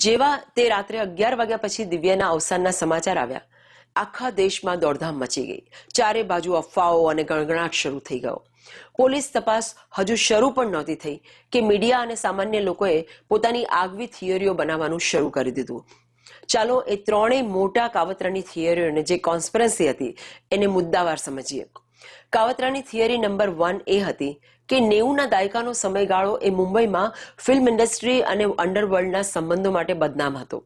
જેવા તે રાત્રે 11 વાગ્યા પછી દિવ્યાના અવસાનના સમાચાર આવ્યા, આખા દેશમાં દોડધામ મચી ગઈ. ચારે બાજુ અફવાઓ અને ગણગણાટ શરૂ થઈ ગયો. પોલીસ તપાસ હજુ શરૂ પણ નહોતી થઈ કે મીડિયા અને સામાન્ય લોકોએ પોતાની આગવી થિયરીઓ બનાવવાનું શરૂ કરી દીધું. ચાલો એ ત્રણેય મોટા કાવતરાની થિયરીઓને, જે કોન્સ્પિરસી હતી, એને મુદ્દાવાર સમજીએ. કાવતરાની થિયરી નંબર 1 એ હતી કે 90ના દાયકાનો સમયગાળો એ મુંબઈમાં ફિલ્મ ઇન્ડસ્ટ્રી અને અંડરવર્લ્ડના સંબંધો માટે બદનામ હતો.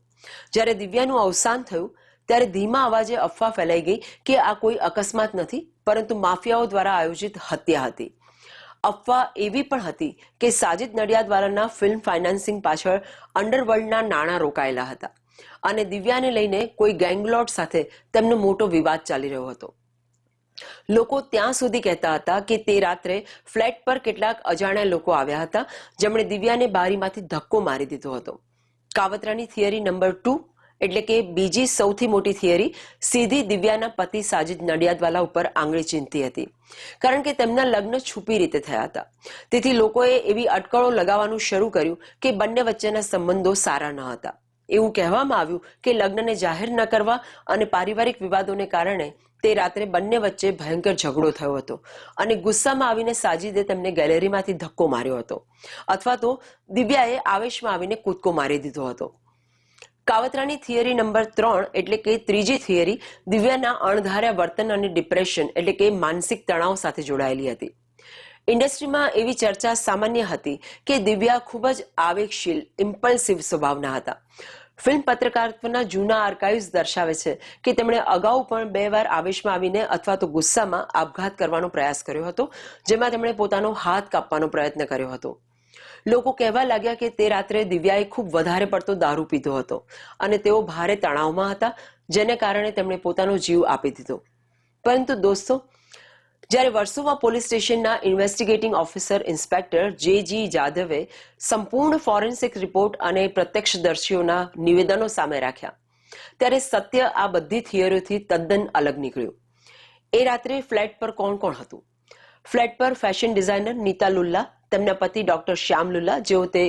જ્યારે દિવ્યાનું અવસાન થયું ત્યારે ધીમા અવાજે અફવા ફેલાઈ ગઈ કે આ કોઈ અકસ્માત નથી, પરંતુ માફિયાઓ દ્વારા આયોજિત હત્યા હતી. અફવા એવી પણ હતી કે સાજિદ નડિયાદવાલાના ફિલ્મ ફાઇનાન્સિંગ પાછળ અંડરવર્લ્ડના નાણાં રોકાયેલા હતા અને દિવ્યાને લઈને કોઈ ગેંગલોડ સાથે તેમનો મોટો વિવાદ ચાલી રહ્યો હતો. લોકો ત્યાં સુધી કહેતા હતા કે તે રાત્રે ફ્લેટ પર કેટલાક અજાણ્યા લોકો આવ્યા હતા, જેમણે દિવ્યાને બારીમાંથી ધક્કો મારી દીધો હતો. કાવતરાની થિયરી નંબર 2 એટલે કે બીજી સૌથી મોટી થિયરી સીધી દિવ્યાના પતિ સાજિદ નડિયાદવાલા ઉપર આંગળી ચીંધતી હતી, કારણ કે તેમના લગ્ન છુપી રીતે થયા હતા. તેથી લોકોએ એવી અટકળો લગાવવાનું શરૂ કર્યું કે બંને વચ્ચેના સંબંધો સારા ન હતા. એવું કહેવામાં આવ્યું કે લગ્નને જાહેર ન કરવા અને પારિવારિક વિવાદોને કારણે તે રાત્રે બંને વચ્ચે ભયંકર ઝઘડો થયો હતો અને ગુસ્સામાં આવીને સાજિદે તેમને ગેલેરીમાંથી ધક્કો માર્યો હતો, અથવા તો દિવ્યાએ આવેશમાં આવીને કૂદકો મારી દીધો હતો. કાવતરાની થિયરી નંબર 3 એટલે કે ત્રીજી થિયરી દિવ્યાના અણધાર્યા વર્તન અને ડિપ્રેશન એટલે કે માનસિક તણાવ સાથે જોડાયેલી હતી. ઇન્ડસ્ટ્રીમાં એવી ચર્ચા સામાન્ય હતી કે દિવ્યા ખૂબ જ આવેગશીલ, ઇમ્પલ્સિવ સ્વભાવના હતા. ફિલ્મ પત્રકારત્વના જૂના આર્કાઇવ્સ દર્શાવે છે કે તેમણે અગાઉ પણ 2 વાર આવેશમાં આવીને અથવા તો ગુસ્સામાં આપઘાત કરવાનો પ્રયાસ કર્યો હતો, જેમાં તેમણે પોતાનો હાથ કાપવાનો પ્રયત્ન કર્યો હતો. લોકો કહેવા લાગ્યા કે તે રાત્રે દિવ્યાએ ખૂબ વધારે પડતો દારૂ પીધો હતો અને તેઓ ભારે તણાવમાં હતા, જેને કારણે તેમણે પોતાનો જીવ આપી દીધો. પરંતુ દોસ્તો, જ્યારે વર્સોવા પોલીસ સ્ટેશનના ઇન્વેસ્ટિગેટિંગ ઓફિસર ઇન્સ્પેક્ટર જે.જી. જાદવે સંપૂર્ણ ફોરેન્સિક રિપોર્ટ અને પ્રત્યક્ષદર્શીઓના નિવેદનો સામે રાખ્યા, ત્યારે સત્ય આ બધી થિયરીઓથી તદ્દન અલગ નીકળ્યું. એ રાત્રે ફ્લેટ પર કોણ કોણ હતું? ફ્લેટ પર ફેશન ડિઝાઇનર નીતા લુલ્લા, તેમના પતિ ડોક્ટર શ્યામ લુલ્લા, જેઓ તે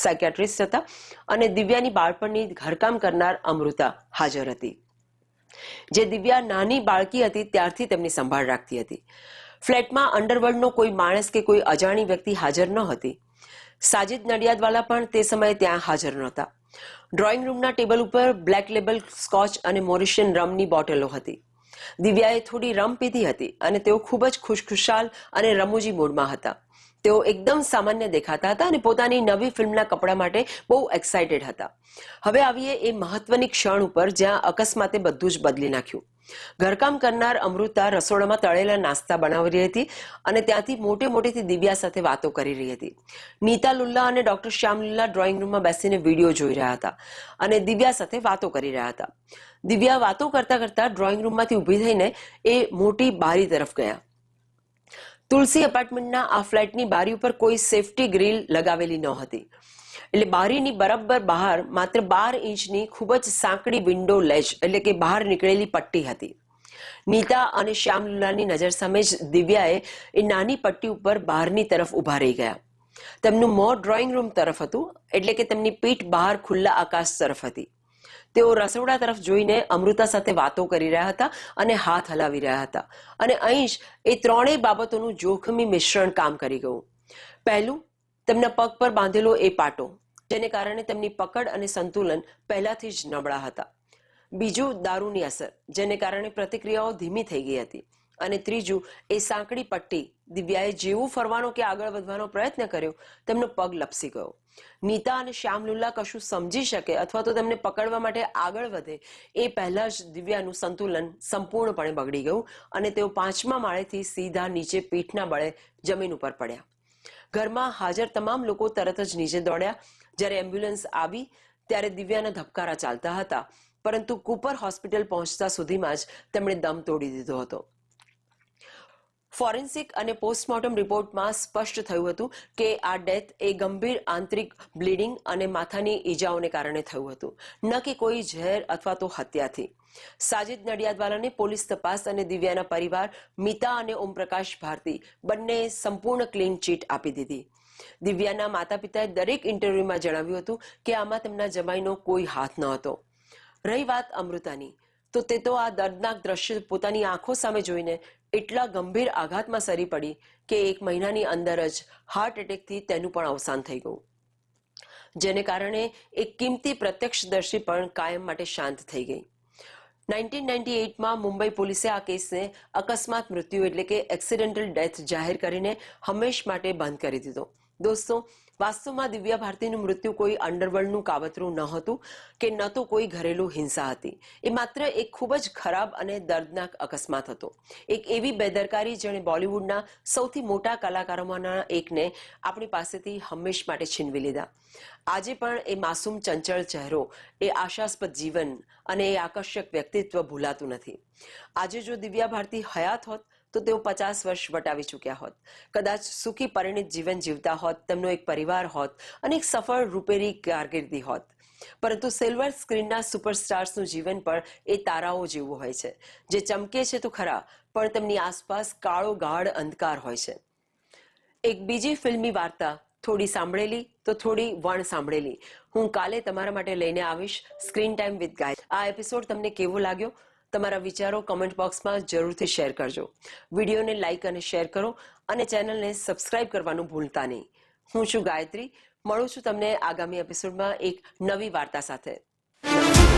સાયકેટ્રિસ્ટ હતા, અને દિવ્યાની બાળપણની ઘરકામ કરનાર અમૃતા હાજર હતી, જે દિવ્યા નાની બાળકી હતી ત્યારથી તેમની સંભાળ રાખતી હતી. ફ્લેટમાં અંડરવર્લ્ડનો કોઈ માણસ કે કોઈ અજાણી વ્યક્તિ હાજર ન હતી. સાજિદ નડિયાદવાલા પણ તે સમયે ત્યાં હાજર નહોતા. ડ્રોઈંગ રૂમના ટેબલ ઉપર બ્લેક લેબલ સ્કોચ અને મોરિશિયન રમની બોટલો હતી. દિવ્યાએ થોડી રમ પીધી હતી અને તેઓ ખૂબ જ ખુશખુશાલ અને રમૂજી મૂડમાં હતા. તેઓ એકદમ સામાન્ય દેખાતા હતા અને પોતાની નવી ફિલ્મના કપડા માટે બહુ એક્સાઇટેડ હતા. હવે આવીએ એ મહત્વની ક્ષણ ઉપર જ્યાં અકસ્માતે બધું જ બદલી નાખ્યું. ઘરકામ કરનાર અમૃતા રસોડામાં તળેલા નાસ્તા બનાવી રહી હતી અને ત્યાંથી મોટેથી દિવ્યા સાથે વાતો કરી રહી હતી. નીતા લુલ્લા અને ડોક્ટર શ્યામ લુલ્લા ડ્રોઈંગ રૂમમાં બેસીને વિડીયો જોઈ રહ્યા હતા અને દિવ્યા સાથે વાતો કરી રહ્યા હતા. દિવ્યા વાતો કરતા કરતા ડ્રોઈંગ રૂમમાંથી ઊભી થઈને એ મોટી બારી તરફ ગયા. તુલસી એપાર્ટમેન્ટના આ ફ્લેટની બારી ઉપર કોઈ સેફટી ગ્રીલ લગાવેલી ન હતી, એટલે બારીની બરાબર બહાર માત્ર 12 ઇંચની ખૂબ જ સાંકડી વિન્ડો લેજ એટલે કે બહાર નીકળેલી પટ્ટી હતી. નીતા અને શ્યામલુલાની નજર સામે જ દિવ્યાએ એ નાની પટ્ટી ઉપર બહારની તરફ ઊભા રહી ગયા. તેમનું મોં ડ્રોઈંગ રૂમ તરફ હતું, એટલે કે તેમની પીઠ બહાર ખુલ્લા આકાશ તરફ હતી. તેઓ રસોડા તરફ જોઈને અમૃતા સાથે વાતો કરી રહ્યા હતા અને હાથ હલાવી રહ્યા હતા, અને અહીં જ એ ત્રણેય બાબતોનું જોખમી મિશ્રણ કામ કરી ગયું. પહેલું, તેમના પગ પર બાંધેલો એ પાટો, જેને કારણે તેમની પકડ અને સંતુલન પહેલાથી જ નબળા હતા. બીજું, દારૂની અસર, જેને કારણે પ્રતિક્રિયાઓ ધીમી થઈ ગઈ હતી. અને ત્રીજું, એ સાંકડી પટ્ટી. દિવ્યાએ જેવું ફરવાનો કે આગળ વધવાનો પ્રયત્ન કર્યો, તેમનો પગ લપસી ગયો. નીતા અને શ્યામલુલ્લા કશું સમજી શકે અથવા તો તેમને પકડવા માટે આગળ વધે એ પહેલા જ દિવ્યાનું સંતુલન સંપૂર્ણપણે બગડી ગયું અને તેઓ 5મા માળેથી સીધા નીચે પીઠના બળે જમીન ઉપર પડ્યા. ઘરમાં હાજર તમામ લોકો તરત જ નીચે દોડ્યા. જ્યારે એમ્બ્યુલન્સ આવી ત્યારે દિવ્યાના ધબકારા ચાલતા હતા, પરંતુ કુપર હોસ્પિટલ પહોંચતા સુધીમાં જ તેમણે દમ તોડી દીધો હતો. ફોરેન્સિક અને પોસ્ટમોર્ટમ રિપોર્ટમાં સ્પષ્ટ થયું હતું કે આ ડેથ એ ગંભીર આંતરિક બ્લીડિંગ અને માથાની ઈજાઓને કારણે થયું હતું, ન કે કોઈ ઝેર અથવા તો હત્યાથી. સાજિદ નડિયાદવાલાને પોલીસ તપાસ અને દિવ્યાના પરિવાર મિતા અને ઓમપ્રકાશ ભારતી બંને સંપૂર્ણ ક્લીન ચીટ આપી દીધી. દિવ્યાના માતા પિતાએ દરેક ઇન્ટરવ્યુમાં જણાવ્યું હતું કે આમાં તેમના જમાઈનો કોઈ હાથ ન હતો. રહી વાત અમૃતાની, તો તે તો આ દર્દનાક દ્રશ્ય પોતાની આંખો સામે જોઈને એટલા ગંભીર આઘાતમાં સરી પડી કે 1 મહિનાની અંદર જ હાર્ટ એટેકથી તેનું પણ અવસાન થઈ ગયું, જેને કારણે એક કિંમતી પ્રત્યક્ષદર્શી પણ કાયમ માટે શાંત થઈ ગઈ. 1998માં મુંબઈ પોલીસે આ કેસને અકસ્માત મૃત્યુ એટલે કે એક્સિડેન્ટલ ડેથ જાહેર કરીને હંમેશ માટે બંધ કરી દીધો. દોસ્તો, વાસ્તવમાં દિવ્યા ભારતીનું મૃત્યુ કોઈ અંડરવર્લ્ડનું કાવતરું ન હતું કે ન તો કોઈ ઘરેલું હિંસા હતી. એ માત્ર એક ખૂબ જ ખરાબ અને દર્દનાક અકસ્માત હતો. એક એવી બેદરકારી જેણે બોલિવૂડના સૌથી મોટા કલાકારોમાંના એકને આપણી પાસેથી હંમેશ માટે છીનવી લીધા. આજે પણ એ માસૂમ ચંચળ ચહેરો, એ આશાસ્પદ જીવન અને એ આકર્ષક વ્યક્તિત્વ ભૂલાતું નથી. આજે જો દિવ્યા ભારતી હયાત હોત તો તેઓ 50 વર્ષ વટાવી ચૂક્યા હોત. કદાચ સુખી પરિણિત જીવન જીવતા હોત, તેમનો એક પરિવાર હોત અને એક સફળ રૂપેરી કારકિર્દી હોત. પરંતુ સિલ્વર સ્ક્રીનના સુપરસ્ટાર્સનું જીવન પણ એ તારાઓ જેવું હોય છે, જે ચમકે છે તો ખરા, પણ તેમની આસપાસ કાળો ગાઢ અંધકાર હોય છે. એક બીજી ફિલ્મી વાર્તા થોડી સાંભળેલી તો થોડી વણ સાંભળેલી હું કાલે તમારા માટે લઈને આવીશ સ્ક્રીન ટાઈમ વિથ ગાયત્રી. આ એપિસોડ તમને કેવો લાગ્યો? તમારા વિચારો કમેન્ટ બોક્સમાં જરૂરથી શેર કરજો. વિડીયોને લાઇક અને શેર કરો અને ચેનલને સબસ્ક્રાઇબ કરવાનું ભૂલતા નહીં. હું છું ગાયત્રી, મળું છું તમને આગામી એપિસોડમાં એક નવી વાર્તા સાથે. નમસ્કાર.